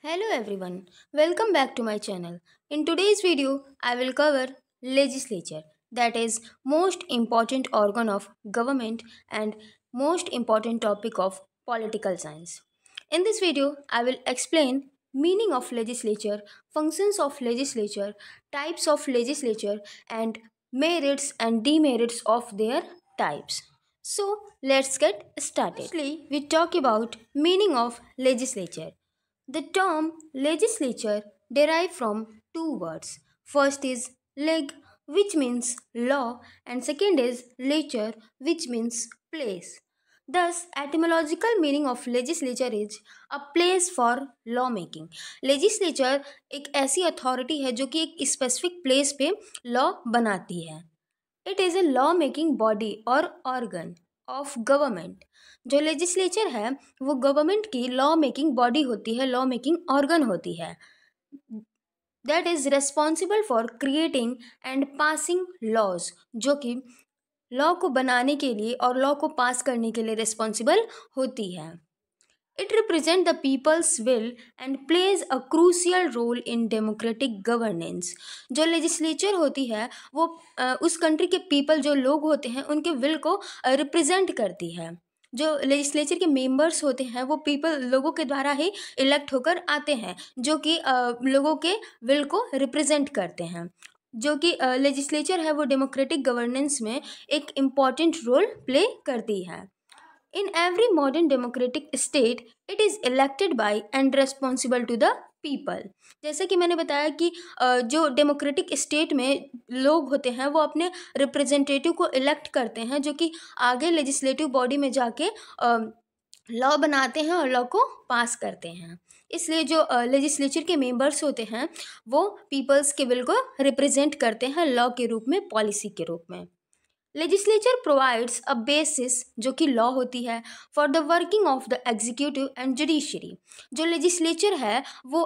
Hello everyone, welcome back to my channel. In today's video, I will cover legislature, that is most important organ of government and most important topic of political science. In this video, I will explain meaning of legislature, functions of legislature, types of legislature and merits and demerits of their types. So, let's get started. Firstly, we talk about meaning of legislature. The term legislature derives from two words. First is leg, which means law, and second is lature, which means place. Thus, etymological meaning of legislature is a place for law making. Legislature एक ऐसी authority है जो कि एक specific place पे law बनाती है. It is a law making body और ऑर्गन ऑफ गवर्नमेंट. जो लेजिस्लेचर है वो गवर्नमेंट की लॉ मेकिंग बॉडी होती है, लॉ मेकिंग ऑर्गन होती है. That is responsible for creating and passing laws, जो कि लॉ को बनाने के लिए और लॉ को पास करने के लिए रिस्पॉन्सिबल होती है. It represents the people's will and plays a crucial role in democratic governance. जो लेजिस्लेचर होती है वो उस कंट्री के पीपल, जो लोग होते हैं, उनके विल को रिप्रेजेंट करती है. जो लेजिस्लेचर के मेंबर्स होते हैं वो पीपल, लोगों के द्वारा ही इलेक्ट होकर आते हैं, जो कि लोगों के विल को रिप्रेजेंट करते हैं. जो कि लेजिस्लेचर है वो डेमोक्रेटिक गवर्नेंस में एक इम्पॉर्टेंट रोल प्ले करती है. In every modern democratic state, it is elected by and responsible to the people. जैसे कि मैंने बताया कि जो डेमोक्रेटिक स्टेट में लोग होते हैं वो अपने रिप्रेजेंटेटिव को इलेक्ट करते हैं, जो कि आगे लेजिस्लेटिव बॉडी में जाके लॉ बनाते हैं और लॉ को पास करते हैं. इसलिए जो लेजिस्लेचर के मेंबर्स होते हैं वो पीपल्स के विल को रिप्रेजेंट करते हैं लॉ के रूप में, पॉलिसी के रूप में. लेजिस्लेचर प्रोवाइड्स अ बेसिस, जो कि लॉ होती है, for the working of the executive and judiciary. जो लेजिस्लेचर है वो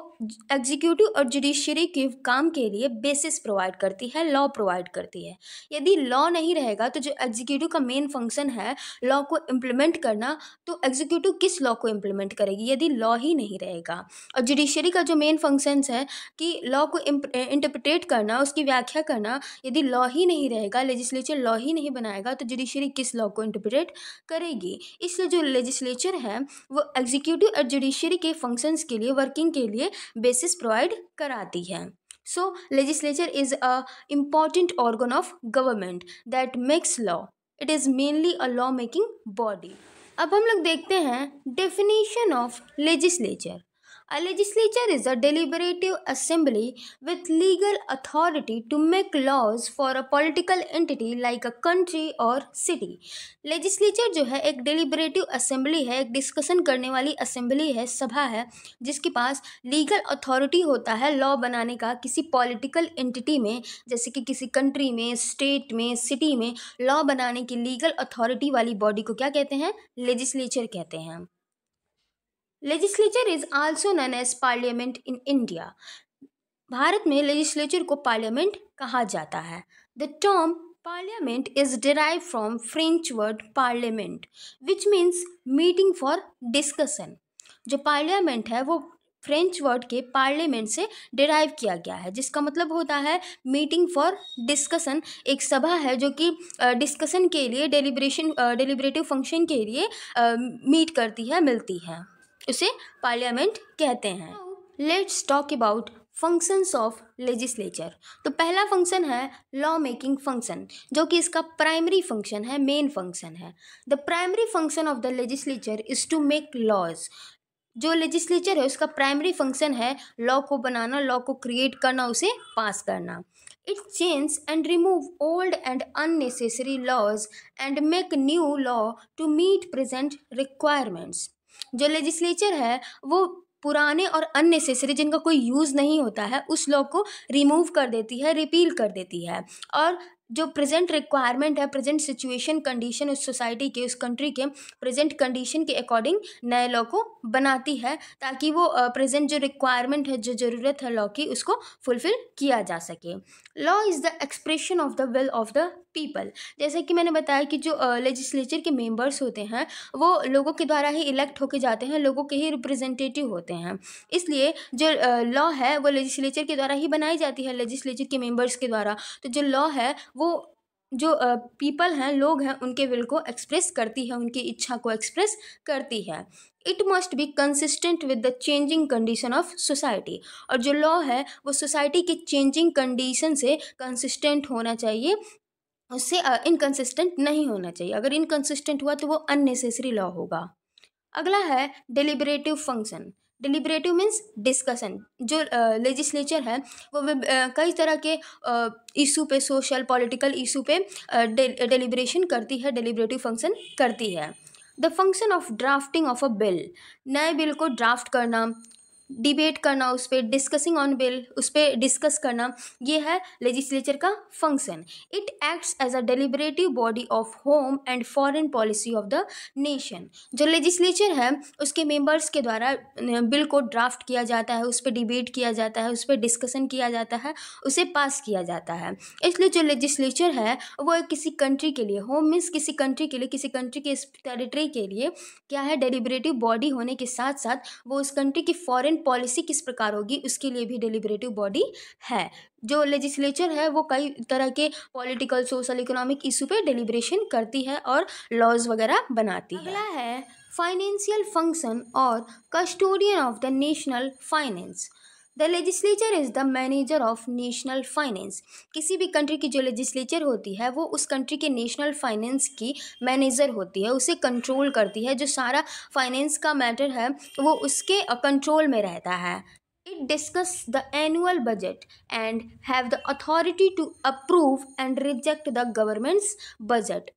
एग्जीक्यूटिव और जुडिशरी के काम के लिए बेसिस प्रोवाइड करती है, लॉ प्रोवाइड करती है. यदि लॉ नहीं रहेगा तो जो एग्जीक्यूटिव का मेन फंक्शन है लॉ को इम्प्लीमेंट करना, तो एग्जीक्यूटिव किस लॉ को इम्प्लीमेंट करेगी यदि लॉ ही नहीं रहेगा. और जुडिशरी का जो मेन फंक्शंस है कि लॉ को इंटरप्रिटेट करना, उसकी व्याख्या करना, यदि लॉ ही नहीं रहेगा, लेजिस्लेचर लॉ ही नहीं बनाएगा, तो जुडिशरी किस लॉ को इंटरप्रेट करेगी. इसलिए जो लेजिस्लेचर है वो एग्जीक्यूटिव और जुडिशरी के फंक्शंस के लिए, वर्किंग के लिए बेसिस प्रोवाइड कराती है. So legislature is a important organ of government that makes law. It is mainly a law making body. अब हम लोग देखते हैं definition of legislature. A legislature is a deliberative assembly with legal authority to make laws for a political entity like a country or city. Legislature जो है एक deliberative assembly है, एक डिस्कशन करने वाली असेंबली है, सभा है, जिसके पास लीगल अथॉरिटी होता है लॉ बनाने का किसी पॉलिटिकल एंटिटी में, जैसे कि किसी कंट्री में, स्टेट में, सिटी में लॉ बनाने की लीगल अथॉरिटी वाली बॉडी को क्या कहते हैं? लेजिस्लेचर कहते हैं. Legislature is also known as parliament in India. Bharat में लेजिस्लेचर को पार्लियामेंट कहा जाता है. The term parliament is derive from French word parliament which means meeting for discussion. जो पार्लियामेंट है वो फ्रेंच वर्ड के पार्लियामेंट से डिराइव किया गया है, जिसका मतलब होता है मीटिंग फॉर डिस्कशन. एक सभा है जो कि डिस्कशन के लिए, डेलिब्रेटिव फंक्शन के लिए मीट करती है, मिलती है, उसे पार्लियामेंट कहते हैं. Let's talk about functions of legislature. तो पहला फंक्शन है लॉ मेकिंग फंक्शन, जो कि इसका प्राइमरी फंक्शन है, मेन फंक्शन है. The primary function of the legislature is to make laws. जो लेजिस्लेचर है उसका प्राइमरी फंक्शन है लॉ को बनाना, लॉ को क्रिएट करना, उसे पास करना. It change and remove old and unnecessary laws and make new law to meet present requirements. जो लेजिस्लेचर है वो पुराने और अननेसेसरी, जिनका कोई यूज़ नहीं होता है, उस लॉ को रिमूव कर देती है, रिपील कर देती है, और जो प्रेजेंट रिक्वायरमेंट है, प्रेजेंट सिचुएशन कंडीशन उस सोसाइटी के, उस कंट्री के प्रेजेंट कंडीशन के अकॉर्डिंग नए लॉ को बनाती है, ताकि वो प्रेजेंट जो रिक्वायरमेंट है, जो ज़रूरत है लॉ की, उसको फुलफिल किया जा सके। Law is the expression of the will of the people. जैसे कि मैंने बताया कि जो लेजिस्लेचर के मेंबर्स होते हैं वो लोगों के द्वारा ही इलेक्ट होके जाते हैं, लोगों के ही रिप्रेजेंटेटिव होते हैं। इसलिए जो लॉ है वो लेजिस्लेचर के द्वारा ही बनाई जाती है, लेजिस्लेचर के मेंबर्स के द्वारा। तो जो लॉ है वो जो पीपल हैं, लोग हैं, उनके विल को एक्सप्रेस करती है, उनकी इच्छा को एक्सप्रेस करती है। It must be consistent with the changing condition of society. और जो लॉ है वो सोसाइटी के चेंजिंग कंडीशन से कंसिस्टेंट होना चाहिए, उससे इनकंसिस्टेंट नहीं होना चाहिए। अगर इनकंसिस्टेंट हुआ तो वो अननेसेसरी लॉ होगा। अगला है deliberative function. Deliberative means discussion. जो लेजिस्लेचर है वो कई तरह के इशू पे, सोशल पॉलिटिकल इशू पे डिलिब्रेशन करती है, डिलिबरेटिव फंक्शन करती है। The function of drafting of a bill, नए बिल को ड्राफ्ट करना, डिबेट करना, उस पर डिस्कसिंग ऑन बिल, उस पर डिस्कस करना, ये है लेजिस्लेचर का function. It acts as a deliberative body of home and foreign policy of the nation. जो लेजिस्लेचर है उसके मेंबर्स के द्वारा बिल को ड्राफ्ट किया जाता है, उस पर डिबेट किया जाता है, उस पर डिस्कशन किया जाता है, उसे पास किया जाता है। इसलिए जो लेजिस्लेचर है वो किसी कंट्री के लिए, होम मीन्स किसी कंट्री के लिए, किसी कंट्री के टेरिटरी के लिए क्या है, डेलिबरेटिव बॉडी होने के साथ साथ वो उस कंट्री की फॉरेन पॉलिसी किस प्रकार होगी उसके लिए भी डेलिबरेटिव बॉडी है। जो लेजिस्लेचर है वो कई तरह के पॉलिटिकल, सोशल, इकोनॉमिक इशू पे डेलिब्रेशन करती है और लॉज वगैरह बनाती है। अगला है फाइनेंशियल फंक्शन और custodian of the national finance. The legislature is the manager of national finance. किसी भी कंट्री की जो लेजिस्लेचर होती है वो उस कंट्री के नेशनल फाइनेंस की मैनेजर होती है, उसे कंट्रोल करती है। जो सारा फाइनेंस का मैटर है वो उसके कंट्रोल में रहता है। It discuss the annual budget and have the authority to approve and reject the government's budget.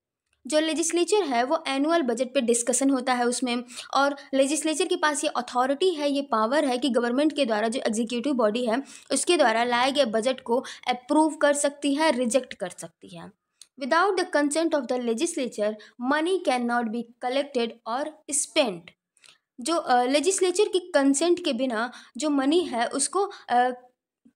जो लेजिस्लेचर है वो एनुअल बजट पे डिस्कशन होता है उसमें, और लेजिस्लेचर के पास ये अथॉरिटी है, ये पावर है कि गवर्नमेंट के द्वारा, जो एग्जीक्यूटिव बॉडी है उसके द्वारा लाए गए बजट को अप्रूव कर सकती है, रिजेक्ट कर सकती है। Without the consent of the legislature money can not be collected और स्पेंट। जो लेजिस्लेचर की कंसेंट के बिना जो मनी है उसको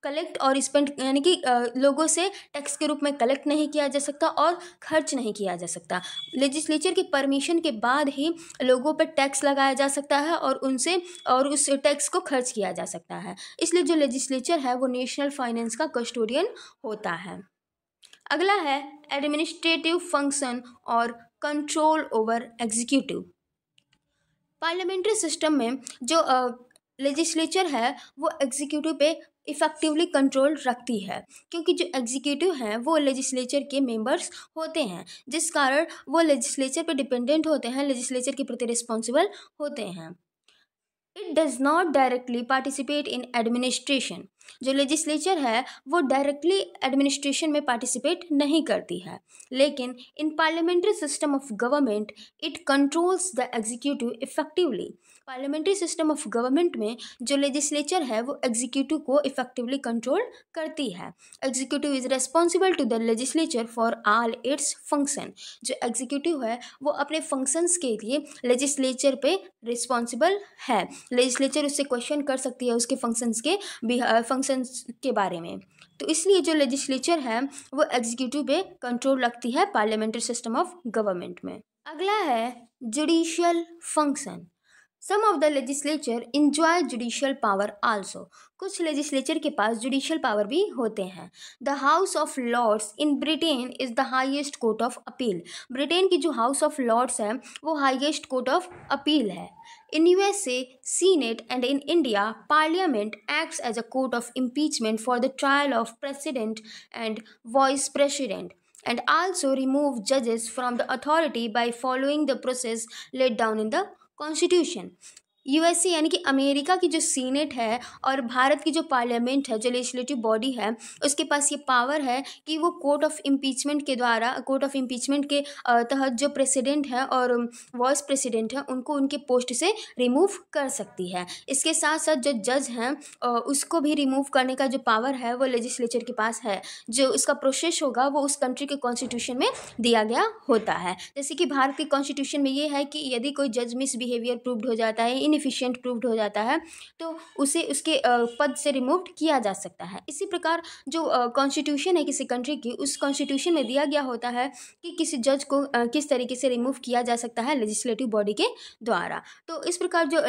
कलेक्ट और स्पेंड, यानी कि लोगों से टैक्स के रूप में कलेक्ट नहीं किया जा सकता और खर्च नहीं किया जा सकता। लेजिस्लेचर की परमिशन के बाद ही लोगों पर टैक्स लगाया जा सकता है और उनसे, और उस टैक्स को खर्च किया जा सकता है। इसलिए जो लेजिस्लेचर है वो नेशनल फाइनेंस का कस्टोडियन होता है। अगला है एडमिनिस्ट्रेटिव फंक्शन और control over executive. Parliamentary system में जो लेजिस्लेचर है वो एग्जीक्यूटिव पे इफ़ेक्टिवली कंट्रोल रखती है, क्योंकि जो एग्जीक्यूटिव हैं वो लेजिस्लेचर के मेंबर्स होते हैं, जिस कारण वो लेजिस्लेचर पे डिपेंडेंट होते हैं, लेजिस्लेचर के प्रति रिस्पॉन्सिबल होते हैं। It does not directly participate in administration. जो लेजिस्लेचर है वो डायरेक्टली एडमिनिस्ट्रेशन में पार्टिसिपेट नहीं करती है, लेकिन इन parliamentary system of government it controls the executive effectively. Parliamentary system of government में जो लेजिस्लेचर है वो एग्जीक्यूटिव को इफेक्टिवली कंट्रोल करती है। Executive is responsible to the legislature for all its function. जो एग्जीक्यूटिव है वो अपने फंक्शंस के लिए लेजिस्लेचर पे रिस्पॉन्सिबल है। लेजिस्लेचर उससे क्वेश्चन कर सकती है उसके फंक्शंस के बारे में। तो इसलिए जो लेजिस्लेचर है वो एग्जीक्यूटिव पे कंट्रोल रखती है पार्लियामेंट्री सिस्टम ऑफ गवर्नमेंट में। अगला है judicial function. Some of the legislature enjoy judicial power also. कुछ लेजिस्लेचर के पास जुडिशियल पावर भी होते हैं। The House of Lords in Britain is the highest court of appeal. Britain की जो हाउस ऑफ लॉर्ड्स है वो हाईएस्ट कोर्ट ऑफ अपील है। In USA, Senate and in India, Parliament acts as a court of impeachment for the trial of President and Vice President, and also remove judges from the authority by following the process laid down in the Constitution. USA यानी कि America की जो senate है और भारत की जो parliament है, जो लेजिस्लेटिव बॉडी है, उसके पास ये पावर है कि वो कोर्ट ऑफ इम्पीचमेंट के द्वारा, कोर्ट ऑफ इम्पीचमेंट के तहत जो प्रेसिडेंट है और वाइस प्रेसिडेंट है उनको उनके पोस्ट से रिमूव कर सकती है। इसके साथ साथ जो जज हैं उसको भी रिमूव करने का जो पावर है वो लेजिस्लेचर के पास है। जो इसका प्रोसेस होगा वो उस कंट्री के कॉन्स्टिट्यूशन में दिया गया होता है। जैसे कि भारत के कॉन्स्टिट्यूशन में ये है कि यदि कोई जज मिसबिहेवियर प्रूव्ड हो जाता है, इनएफिशिएंट प्रूव्ड हो जाता है, तो उसे उसके पद से रिमूव किया जा सकता है। इसी प्रकार जो कॉन्स्टिट्यूशन है किसी कंट्री की, उस कॉन्स्टिट्यूशन में दिया गया होता है कि किसी जज को किस तरीके से रिमूव किया जा सकता है लेजिस्लेटिव बॉडी के द्वारा। तो इस प्रकार जो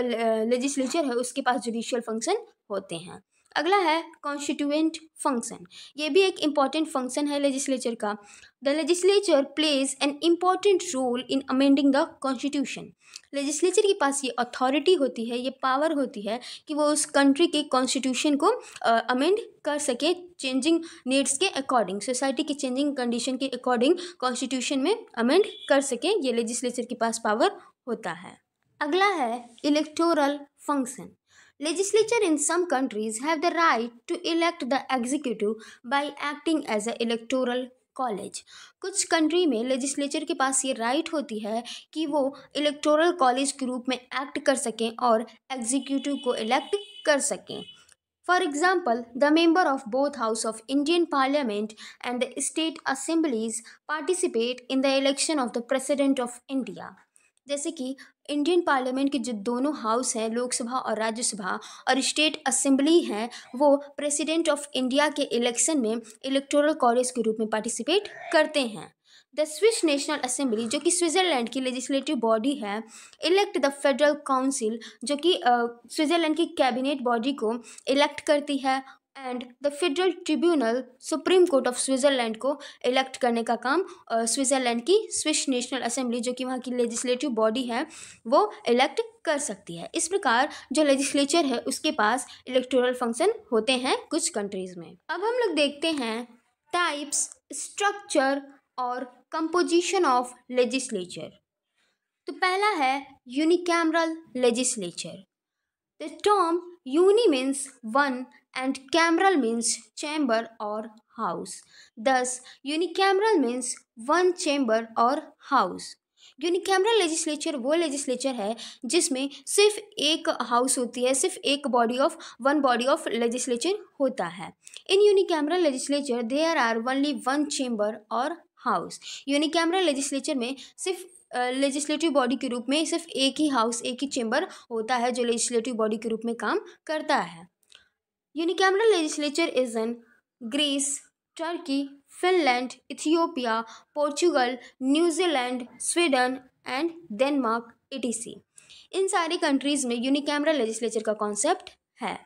लेजिस्लेचर है उसके पास जुडिशियल फंक्शन होते हैं। अगला है कॉन्स्टिट्यूएंट फंक्शन। ये भी एक इम्पॉर्टेंट फंक्शन है लेजिस्लेचर का। The legislature plays an important role in amending the constitution. Legislature के पास ये अथॉरिटी होती है, ये पावर होती है कि वो उस कंट्री के कॉन्स्टिट्यूशन को अमेंड कर सके चेंजिंग नीड्स के अकॉर्डिंग, सोसाइटी की चेंजिंग कंडीशन के अकॉर्डिंग कॉन्स्टिट्यूशन में अमेंड कर सके। ये लेजिस्लेचर के पास पावर होता है। अगला है electoral function. Legislature in some countries have the right to elect the executive by acting as a electoral college। कुछ कंट्री में लेजिस्लेचर के पास ये राइट होती है कि वो इलेक्टोरल कॉलेज के रूप में एक्ट कर सकें और एग्जीक्यूटिव को इलेक्ट कर सकें। For example, the member of both House of Indian Parliament and the state assemblies participate in the election of the President of India। जैसे कि इंडियन पार्लियामेंट के जो दोनों हाउस हैं, लोकसभा और राज्यसभा, और स्टेट असेंबली हैं, वो प्रेसिडेंट ऑफ इंडिया के इलेक्शन में इलेक्टोरल कॉलेज के रूप में पार्टिसिपेट करते हैं। द स्विस नेशनल असेंबली, जो कि स्विट्ज़रलैंड की लेजिस्लेटिव बॉडी है, इलेक्ट द फेडरल काउंसिल, जो कि स्विट्ज़रलैंड की कैबिनेट बॉडी को इलेक्ट करती है, and the federal tribunal, supreme court of Switzerland को इलेक्ट करने का काम स्विट्ज़रलैंड की स्विस नेशनल असेंबली, जो कि वहाँ की लेजिस्लेटिव बॉडी है, वो इलेक्ट कर सकती है। इस प्रकार जो लेजिस्लेचर है उसके पास इलेक्टोरल फंक्शन होते हैं कुछ कंट्रीज़ में। अब हम लोग देखते हैं टाइप्स, स्ट्रक्चर और कंपोजिशन ऑफ लेजिस्लेचर। तो पहला है unicameral legislature. The term uni means one and cameral means chamber or house. Thus, unicameral means one chamber or house. Unicameral legislature वो लेजिस्लेचर है जिसमें सिर्फ एक हाउस होती है, सिर्फ एक वन बॉडी ऑफ लेजिस्लेचर होता है। In unicameral legislature there are only one chamber और हाउस। यूनिकैमरल लेजिस्लेचर में सिर्फ लेजिस्लेटिव बॉडी के रूप में सिर्फ एक ही हाउस, एक ही चेंबर होता है जो लेजिस्लेटिव बॉडी के रूप में काम करता है। Unicameral legislature is in Greece, Turkey, Finland, Ethiopia, Portugal, New Zealand, Sweden and Denmark etc। इन सारी कंट्रीज़ में यूनिकैमरल लेजिस्लेचर का कॉन्सेप्ट है।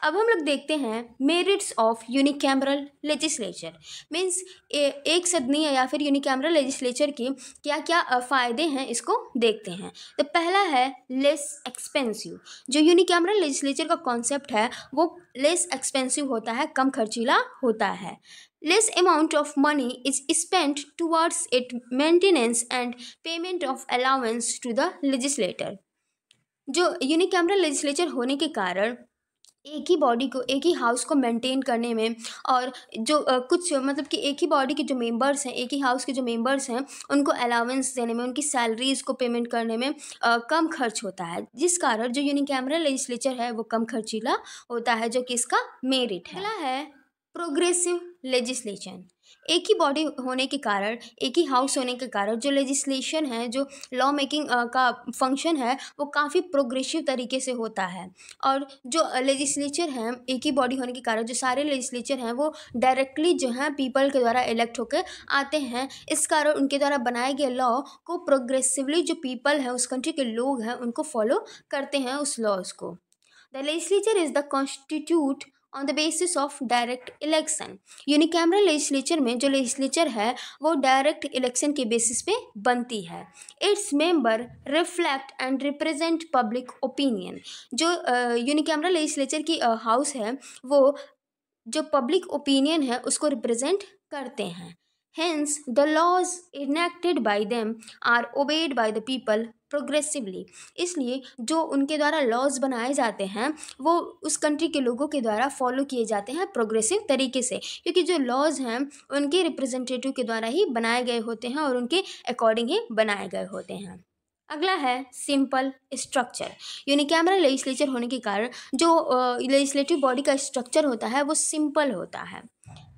अब हम लोग देखते हैं merits of unicameral legislature. Means एक सदनीय या फिर यूनिकैमरल लेजिस्लेचर के क्या क्या फ़ायदे हैं, इसको देखते हैं। तो पहला है लेस एक्सपेंसिव। जो यूनिकैमरल लेजिस्लेचर का कॉन्सेप्ट है वो लेस एक्सपेंसिव होता है, कम खर्चीला होता है। Less amount of money is spent towards it maintenance and payment of allowance to the legislator. जो यूनिकैमरल लेजिस्लेचर होने के कारण एक ही बॉडी को, एक ही हाउस को मेंटेन करने में और जो कुछ मतलब कि एक ही बॉडी के जो मेंबर्स हैं, एक ही हाउस के जो मेंबर्स हैं, उनको अलाउंस देने में, उनकी सैलरीज़ को पेमेंट करने में कम खर्च होता है, जिस कारण जो यूनिकैमरल लेजिस्लेचर है वो कम खर्चीला होता है, जो कि इसका मेरिट है। अगला है प्रोग्रेसिव लेजिस्लेशन। एक ही बॉडी होने के कारण, एक ही हाउस होने के कारण जो लेजिस्लेशन है, जो लॉ मेकिंग का फंक्शन है, वो काफ़ी प्रोग्रेसिव तरीके से होता है। और जो लेजिस्लेचर हैं, एक ही बॉडी होने के कारण जो सारे लेजिस्लेचर हैं वो डायरेक्टली जो है पीपल के द्वारा इलेक्ट होकर आते हैं। इस कारण उनके द्वारा बनाए गए लॉ को प्रोग्रेसिवली जो पीपल है, उस कंट्री के लोग हैं, उनको फॉलो करते हैं उस लॉज को। The legislature is the constitute on the basis of direct election. Unicameral legislature में जो लेजिस्लेचर है वो डायरेक्ट इलेक्शन के बेसिस पे बनती है। Its member reflect and represent public opinion. जो यूनिकैमरल लेजिस्लेचर की हाउस है वो जो पब्लिक ओपिनियन है उसको रिप्रेजेंट करते हैं। Hence, the laws enacted by them are obeyed by the people progressively. इसलिए जो उनके द्वारा लॉज बनाए जाते हैं वो उस कंट्री के लोगों के द्वारा फॉलो किए जाते हैं प्रोग्रेसिव तरीके से, क्योंकि जो लॉज हैं उनके रिप्रेजेंटेटिव के द्वारा ही बनाए गए होते हैं और उनके अकॉर्डिंग ही बनाए गए होते हैं। अगला है सिंपल स्ट्रक्चर। यूनिकैमरल लेजिस्लेचर होने के कारण जो लेजिस्लेटिव बॉडी का स्ट्रक्चर होता है वो सिंपल होता है।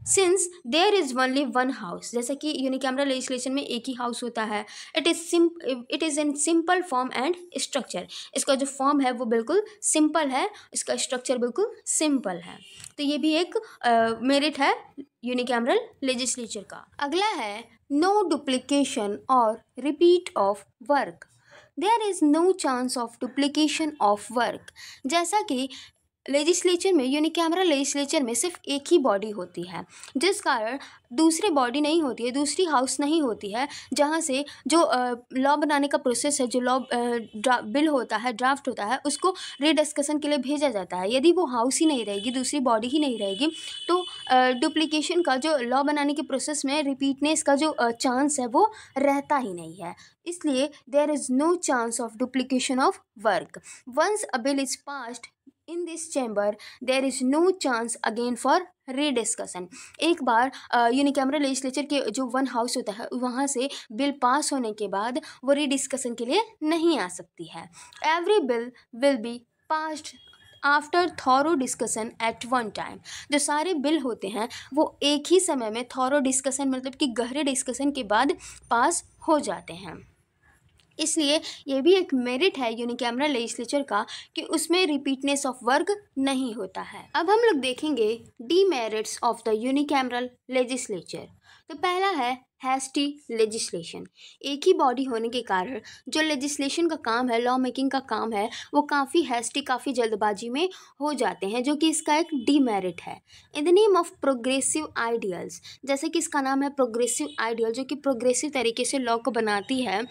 Since there is only one house, जैसे कि यूनिकैमरल लेजिस्लेशन में एक ही हाउस होता है, it is in simple form and structure. इसका जो फॉर्म है वो बिल्कुल सिंपल है, इसका स्ट्रक्चर बिल्कुल सिंपल है। तो ये भी एक मेरिट है यूनिकैमरल लेजिस्लेचर का। अगला है नो डुप्लीकेशन और repeat of work. There is no chance of duplication of work. जैसा कि लेजिस्लेचर में, यूनिकैमरल लेजिस्लेचर में सिर्फ एक ही बॉडी होती है, जिस कारण दूसरी बॉडी नहीं होती है, दूसरी हाउस नहीं होती है, जहाँ से जो लॉ बनाने का प्रोसेस है, जो लॉ बिल होता है, ड्राफ्ट होता है, उसको रीडिस्कशन के लिए भेजा जाता है। यदि वो हाउस ही नहीं रहेगी, दूसरी बॉडी ही नहीं रहेगी, तो डुप्लीकेशन का जो लॉ बनाने के प्रोसेस में रिपीटनेस का जो चांस है वो रहता ही नहीं है। इसलिए there is no chance of duplication of work. Once a bill is passed in this chamber there is no chance again for rediscussion. एक बार यूनिकैमरल लेजिस्लेचर के जो वन हाउस होता है वहाँ से बिल पास होने के बाद वो रीडिस्कशन के लिए नहीं आ सकती है। Every bill will be passed after thorough discussion at one time. जो सारे बिल होते हैं वो एक ही समय में थॉरो डिस्कशन मतलब कि गहरे डिस्कशन के बाद पास हो जाते हैं। इसलिए ये भी एक मेरिट है यूनिकैमरल लेजिस्लेचर का कि उसमें रिपीटनेस ऑफ वर्क नहीं होता है। अब हम लोग देखेंगे demerits of the unicameral legislature. तो पहला है हैस्टी लेजिस्लेशन। एक ही बॉडी होने के कारण जो लेजिस्लेशन का काम है, लॉ मेकिंग का काम है, वो काफ़ी हैस्टी, काफ़ी जल्दबाजी में हो जाते हैं, जो कि इसका एक डीमेरिट है। In the name of progressive ideals, जैसे कि इसका नाम है प्रोग्रेसिव आइडियल, जो कि प्रोग्रेसिव तरीके से लॉ को बनाती है,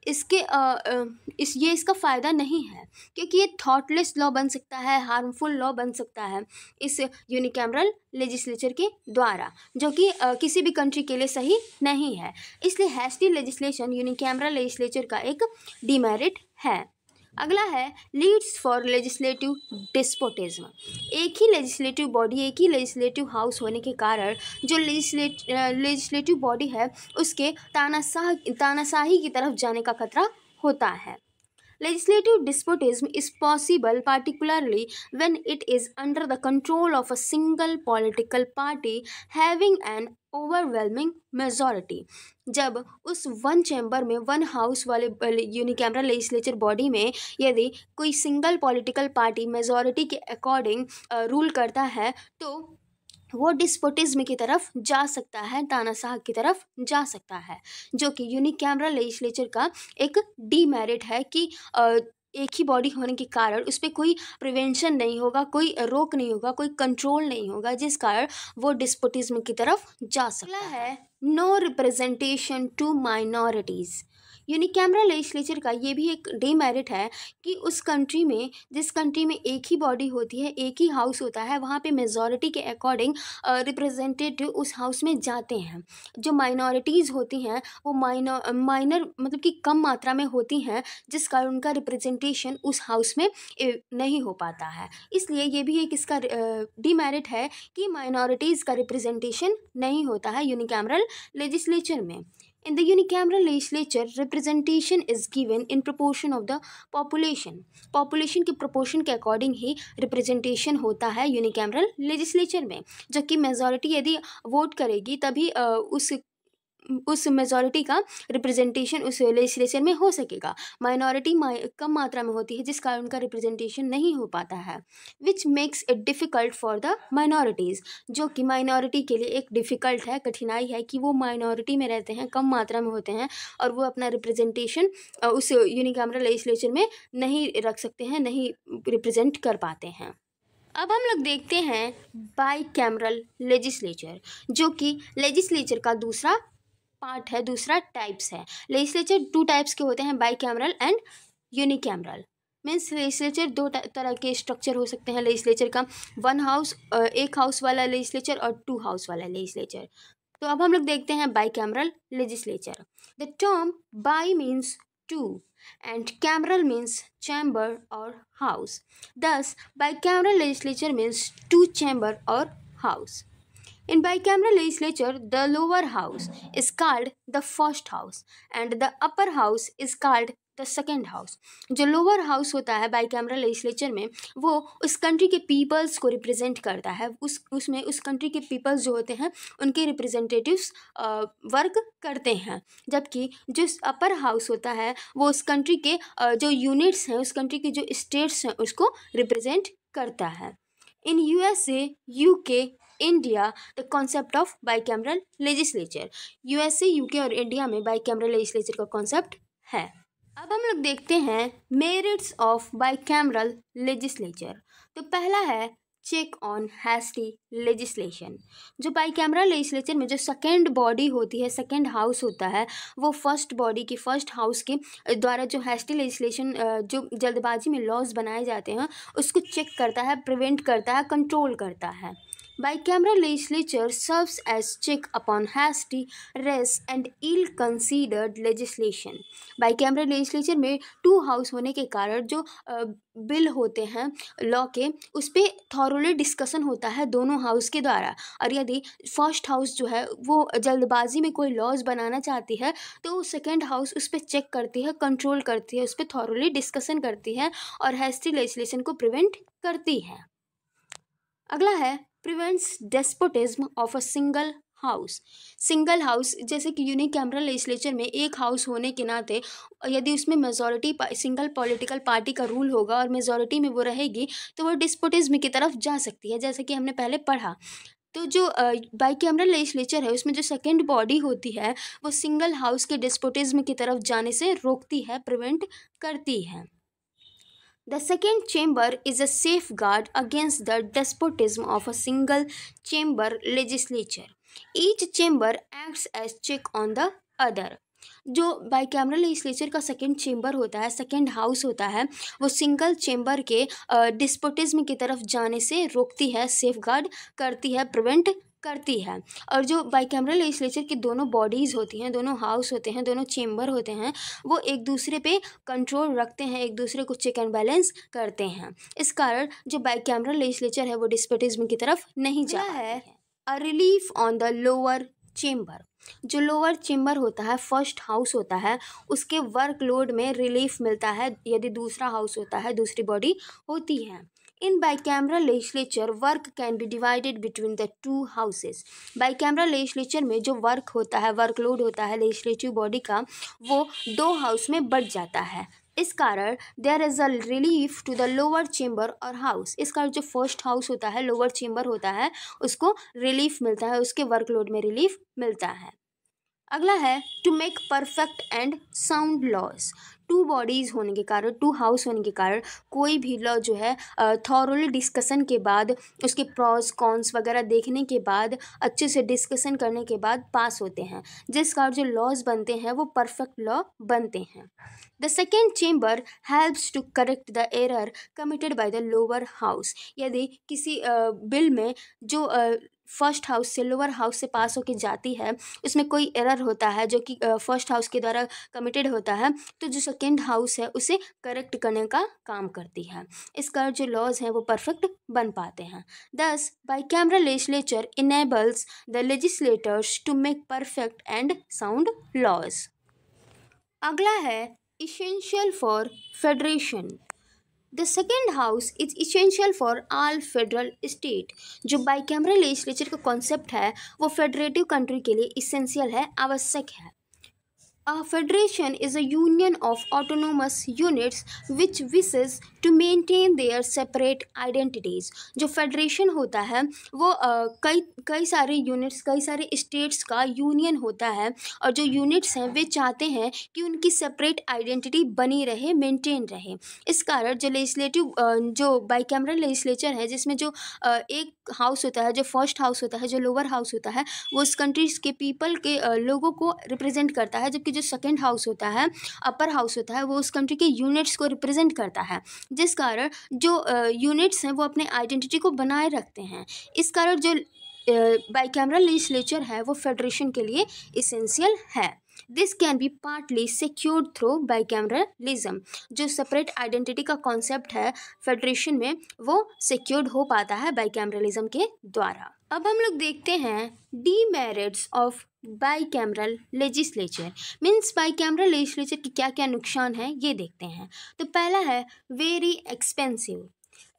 इसके ये इसका फ़ायदा नहीं है, क्योंकि ये थॉटलेस लॉ बन सकता है, हार्मफुल लॉ बन सकता है इस यूनिकैमरल लेजिस्लेचर के द्वारा, जो कि किसी भी कंट्री के लिए सही नहीं है। इसलिए हैस्टी लेजिस्लेशन यूनिकैमरल लेजिस्लेचर का एक डीमेरिट है। अगला है लीड्स फॉर लेजिस्लेटिव डिस्पोटिज्म। एक ही लेजिस्लेटिव बॉडी, एक ही लेजिस्लेटिव हाउस होने के कारण जो लेजिस्लेटिव बॉडी है उसके तानाशाही की तरफ जाने का खतरा होता है। Legislative despotism is possible particularly when it is under the control of a single political party having an overwhelming majority। जब उस वन चैम्बर में, वन हाउस वाले यूनिकैमरल लेजिस्लेचर बॉडी में यदि कोई सिंगल पॉलिटिकल पार्टी मेजॉरिटी के according rule करता है तो वो डिस्पोटिज्म की तरफ जा सकता है, तानाशाह की तरफ जा सकता है, जो कि यूनिकैमरल लेजिस्लेचर का एक डीमेरिट है कि एक ही बॉडी होने के कारण उस पर कोई प्रिवेंशन नहीं होगा, कोई रोक नहीं होगा, कोई कंट्रोल नहीं होगा, जिस कारण वो डिस्पोटिज्म की तरफ जा सकता है। No representation to minorities. Unicameral legislature का ये भी एक डीमेरिट है कि उस कंट्री में, जिस कंट्री में एक ही बॉडी होती है, एक ही हाउस होता है, वहाँ पे मेजॉरिटी के अकॉर्डिंग रिप्रेजेंटेटिव उस हाउस में जाते हैं। जो माइनॉरिटीज़ होती हैं वो माइनर मतलब कि कम मात्रा में होती हैं, जिस कारण उनका रिप्रेजेंटेशन उस हाउस में नहीं हो पाता है। इसलिए ये भी एक इसका डीमेरिट है कि माइनॉरिटीज़ का रिप्रेजेंटेशन नहीं होता है यूनिकैमरल लेजिस्लेचर में। In the unicameral legislature, representation is given in proportion of the population. Population के proportion के according ही representation होता है unicameral legislature में, जो कि majority यदि vote करेगी तभी उस मेजॉरिटी का रिप्रेजेंटेशन उस लेजिस्लेचर में हो सकेगा। माइनॉरिटी कम मात्रा में होती है, जिस कारण उनका रिप्रेजेंटेशन नहीं हो पाता है, which makes it difficult for the minorities, जो कि माइनॉरिटी के लिए एक डिफ़िकल्ट है, कठिनाई है कि वो माइनॉरिटी में रहते हैं, कम मात्रा में होते हैं और वो अपना रिप्रेजेंटेशन उस यूनिकैमरल लेजिस्लेचर में नहीं रख सकते हैं, नहीं रिप्रेजेंट कर पाते हैं। अब हम लोग देखते हैं बाईकैमरल लेजिस्लेचर, जो कि लेजिस्लेचर का दूसरा पार्ट है, दूसरा टाइप्स है। लेजिस्लेचर टू टाइप्स के होते हैं, bicameral and unicameral. Means legislature दो तरह के स्ट्रक्चर हो सकते हैं लेजिस्लेचर का, वन हाउस, एक हाउस वाला लेजिस्लेचर और टू हाउस वाला लेजिस्लेचर। तो अब हम लोग देखते हैं bicameral legislature. The term bi means two and cameral means chamber or house. Thus, bicameral legislature means two chamber or house. In bicameral legislature, the lower house is called the first house and the upper house is called the second house. जो lower house होता है bicameral legislature में, वो उस country के peoples को represent करता है। उसमें उस कंट्री के पीपल्स जो होते हैं उनके रिप्रेजेंटेटिव्स वर्क करते हैं, जबकि जो अपर हाउस होता है वो उस कंट्री के जो यूनिट्स हैं, उस कंट्री के जो स्टेट्स हैं उसको रिप्रेजेंट करता है। In USA, UK, India the concept of bicameral legislature, USA, UK और इंडिया में बाईकैमरल लेजिस्लेचर का कॉन्सेप्ट है। अब हम लोग देखते हैं मेरिट्स ऑफ बाईकैमरल लेजिस्लेचर। तो पहला है चेक ऑन हैस्टी लेजिस्लेशन। जो बाईकैमरल लेजिस्लेचर में जो सेकेंड बॉडी होती है, सेकेंड हाउस होता है, वो फर्स्ट बॉडी की, फर्स्ट हाउस के द्वारा जो हैस्टी लेजिस्लेशन, जो जल्दबाजी में लॉज बनाए जाते हैं उसको चेक करता है, प्रिवेंट करता है, कंट्रोल करता है। Bicameral legislature serves as check upon hasty, rash and ill-considered legislation. Bicameral legislature में टू हाउस होने के कारण जो बिल होते हैं लॉ के, उस पर थॉरोली डिस्कशन होता है दोनों हाउस के द्वारा। और यदि फर्स्ट हाउस जो है वो जल्दबाजी में कोई लॉज बनाना चाहती है तो सेकेंड हाउस उस पर चेक करती है, कंट्रोल करती है, उस पर थॉरोली डिस्कशन करती है और हैस्टी लेजिस्लेशन को प्रिवेंट करती है। अगला है prevents despotism of a single house. Single house, जैसे कि यूनिकैमरल लेजिस्लेचर में एक हाउस होने के नाते यदि उसमें मेजॉरिटी सिंगल पॉलिटिकल पार्टी का रूल होगा और मेजॉरिटी में वो रहेगी तो वो डिस्पोटिज्म की तरफ जा सकती है, जैसे कि हमने पहले पढ़ा। तो जो बाईकैमरल लेजिस्लेचर है उसमें जो सेकेंड बॉडी होती है वो सिंगल हाउस के डिस्पोटिज्म की तरफ जाने से रोकती है, प्रिवेंट करती है। The second chamber is a safeguard against the despotism of a single chamber legislature. Each chamber acts as check on the other. जो बाईकैमरल लेजिस्लेचर का सेकेंड चेंबर होता है, सेकेंड हाउस होता है, वो सिंगल चेंबर के डिस्पोटिज्म की तरफ जाने से रोकती है, सेफगार्ड करती है, प्रिवेंट करती है। और जो बाईकैमरल लेजिस्लेचर की दोनों बॉडीज़ होती हैं, दोनों हाउस होते हैं, दोनों चेंबर होते हैं, वो एक दूसरे पे कंट्रोल रखते हैं, एक दूसरे को चेक एंड बैलेंस करते हैं। इस कारण जो बाईकैमरल लेजिस्लेचर है वो डिस्पोटिज्म की तरफ नहीं जा है। A relief on the lower chamber. जो लोअर चेंबर होता है, फर्स्ट हाउस होता है, उसके वर्कलोड में रिलीफ मिलता है यदि दूसरा हाउस होता है, दूसरी बॉडी होती है। In bicameral legislature, work can be divided between the two houses. Bicameral legislature में जो वर्क होता है, वर्कलोड होता है लेजिस्लेटिव बॉडी का, वो दो हाउस में बढ़ जाता है। इस कारण there is a relief to the lower chamber और हाउस। इस कारण जो फर्स्ट हाउस होता है, लोअर चेंबर होता है, उसको रिलीफ मिलता है, उसके वर्कलोड में रिलीफ मिलता है। अगला है to make perfect and sound laws. Two bodies होने के कारण, टू हाउस होने के कारण कोई भी लॉ जो है थॉरोली डिस्कशन के बाद, उसके प्रॉस कॉन्स वगैरह देखने के बाद, अच्छे से डिस्कशन करने के बाद पास होते हैं, जिस कारण जो लॉज बनते हैं वो परफेक्ट लॉ बनते हैं। The second chamber helps to correct the error committed by the lower house. यदि किसी बिल में जो फर्स्ट हाउस से लोअर हाउस से पास होके जाती है, उसमें कोई एरर होता है जो कि फर्स्ट हाउस के द्वारा कमिटेड होता है, तो जो सेकेंड हाउस है उसे करेक्ट करने का काम करती है। इस कारण जो लॉज हैं वो परफेक्ट बन पाते हैं। Thus bicameral legislature enables the legislators to make perfect and sound laws. अगला है essential for federation. The second house is essential for all federal state. जो बाईकैमरल लेजिस्लेचर का कॉन्सेप्ट है वो फेडरेटिव कंट्री के लिए इसेंशियल है, आवश्यक है। A federation is a union of autonomous units which wishes to maintain their separate identities. जो फेडरेशन होता है वो कई सारे यूनिट्स, कई सारे स्टेट्स का यूनियन होता है, और जो यूनिट्स हैं वे चाहते हैं कि उनकी सेपरेट आइडेंटिटी बनी रहे, मेंटेन रहे। इस कारण जो लेजिस्लेटिव जो बाईकैमरल लेजिस्लेचर है, जिसमें जो एक हाउस होता है, जो फर्स्ट हाउस होता है, जो लोअर हाउस होता है, वो उस कंट्रीज के पीपल के लोगों को रिप्रेजेंट करता है, जबकि जो सेकेंड हाउस होता है, अपर हाउस होता है, वो उस कंट्री के यूनिट्स को रिप्रेजेंट करता है, जिस कारण जो यूनिट्स हैं वो अपने आइडेंटिटी को बनाए रखते हैं। इस कारण जो बाइकैमरल लेजिस्लेचर है वो फेडरेशन के लिए इसेंशियल है। This can be partly secured through bicameralism. जो सेपरेट आइडेंटिटी का कॉन्सेप्ट है फेडरेशन में वो सिक्योर्ड हो पाता है बाइकैमरलिज्म के द्वारा। अब हम लोग देखते हैं demerits of bicameral legislature. Means bicameral legislature के क्या क्या नुकसान हैं ये देखते हैं। तो पहला है very expensive.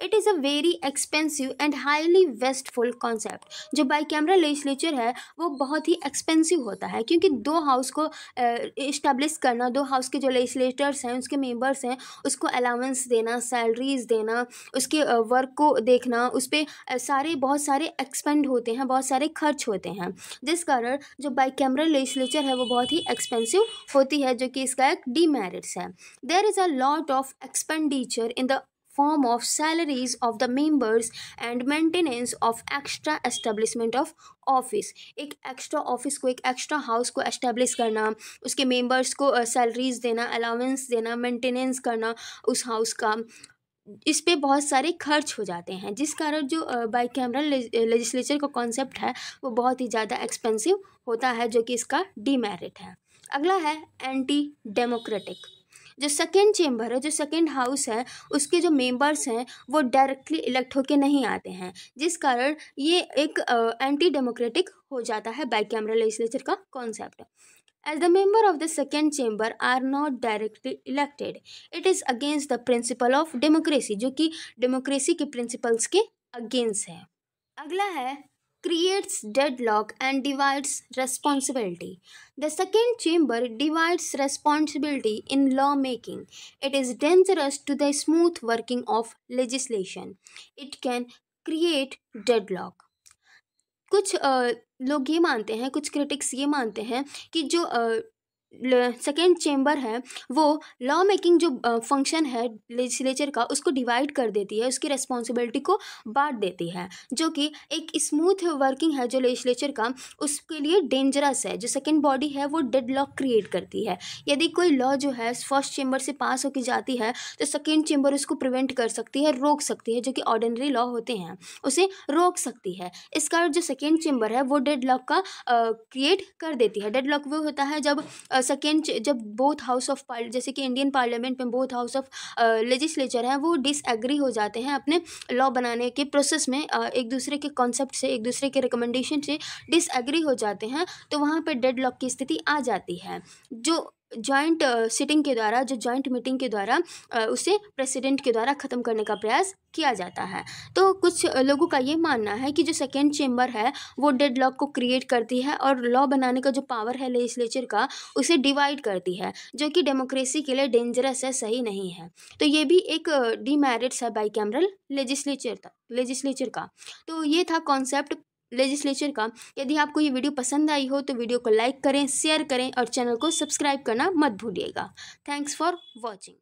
It is a very expensive and highly wasteful concept. जो बाइकैमरल लेजिस्लेचर है वो बहुत ही एक्सपेंसिव होता है, क्योंकि दो हाउस को इस्टेब्लिश करना, दो हाउस के जो लेजिस्लेटर्स हैं उसके मेंबर्स हैं उसको अलाउंस देना, सैलरीज देना, उसके वर्क को देखना, उस पर सारे बहुत सारे एक्सपेंड होते हैं, बहुत सारे खर्च होते हैं, जिस कारण जो बाइकैमरल लेजिस्लेचर है वो बहुत ही एक्सपेंसिव होती है, जो कि इसका एक डीमेरिट्स है। There is a lot of expenditure in the form of salaries of the members and maintenance of extra establishment of office. एक एक्स्ट्रा ऑफिस को, एक एक्स्ट्रा हाउस को एस्टेब्लिश करना, उसके मेंबर्स को सैलरीज देना, अलाउंस देना, मेंटेनेंस करना उस हाउस का, इस पे बहुत सारे खर्च हो जाते हैं, जिस कारण जो बाइकैमरल लेजिस्लेचर का कॉन्सेप्ट है वो बहुत ही ज़्यादा एक्सपेंसिव होता है, जो कि इसका डीमेरिट है। अगला है एंटी डेमोक्रेटिक। जो सेकेंड चेम्बर है, जो सेकेंड हाउस है, उसके जो मेंबर्स हैं वो डायरेक्टली इलेक्ट होके नहीं आते हैं, जिस कारण ये एक एंटी डेमोक्रेटिक हो जाता है बाइकैमरल लेजिस्लेचर का concept. As the member of the second chamber are not directly elected, it is against the principle of democracy, जो कि डेमोक्रेसी के प्रिंसिपल्स के अगेंस्ट है। अगला है creates deadlock and divides responsibility. The second chamber divides responsibility in lawmaking. It is dangerous to the smooth working of legislation. It can create deadlock. कुछ लोग ये मानते हैं, कुछ क्रिटिक्स ये मानते हैं कि जो सेकेंड चेम्बर है वो लॉ मेकिंग जो फंक्शन है लेजिस्लेचर का उसको डिवाइड कर देती है, उसकी रिस्पॉन्सिबिलिटी को बांट देती है, जो कि एक स्मूथ वर्किंग है जो लेजिस्लेचर का उसके लिए डेंजरस है। जो सेकेंड बॉडी है वो डेडलॉक क्रिएट करती है। यदि कोई लॉ जो है फर्स्ट चेम्बर से पास होकर जाती है तो सेकेंड चेम्बर उसको प्रिवेंट कर सकती है, रोक सकती है, जो कि ऑर्डिनरी लॉ होते हैं उसे रोक सकती है। इस कारण जो सेकेंड चेम्बर है वो डेडलॉक का क्रिएट कर देती है। डेडलॉक वो होता है जब जब बोथ हाउस ऑफ जैसे कि इंडियन पार्लियामेंट में बोथ हाउस ऑफ लेजिस्लेचर हैं वो डिसएग्री हो जाते हैं अपने लॉ बनाने के प्रोसेस में, एक दूसरे के कॉन्सेप्ट से, एक दूसरे के रिकमेंडेशन से डिसएग्री हो जाते हैं, तो वहाँ पर डेडलॉक की स्थिति आ जाती है, जो जॉइंट सिटिंग के द्वारा, जो जॉइंट मीटिंग के द्वारा उसे प्रेसिडेंट के द्वारा ख़त्म करने का प्रयास किया जाता है। तो कुछ लोगों का ये मानना है कि जो सेकेंड चेम्बर है वो डेडलॉक को क्रिएट करती है और लॉ बनाने का जो पावर है लेजिस्लेचर का उसे डिवाइड करती है, जो कि डेमोक्रेसी के लिए डेंजरस है, सही नहीं है। तो ये भी एक डीमेरिट्स है बाइकैमरल लेजिस्लेचर का। तो ये था कॉन्सेप्ट लेजिस्लेचर का। यदि आपको ये वीडियो पसंद आई हो तो वीडियो को लाइक करें, शेयर करें और चैनल को सब्सक्राइब करना मत भूलिएगा। Thanks for watching.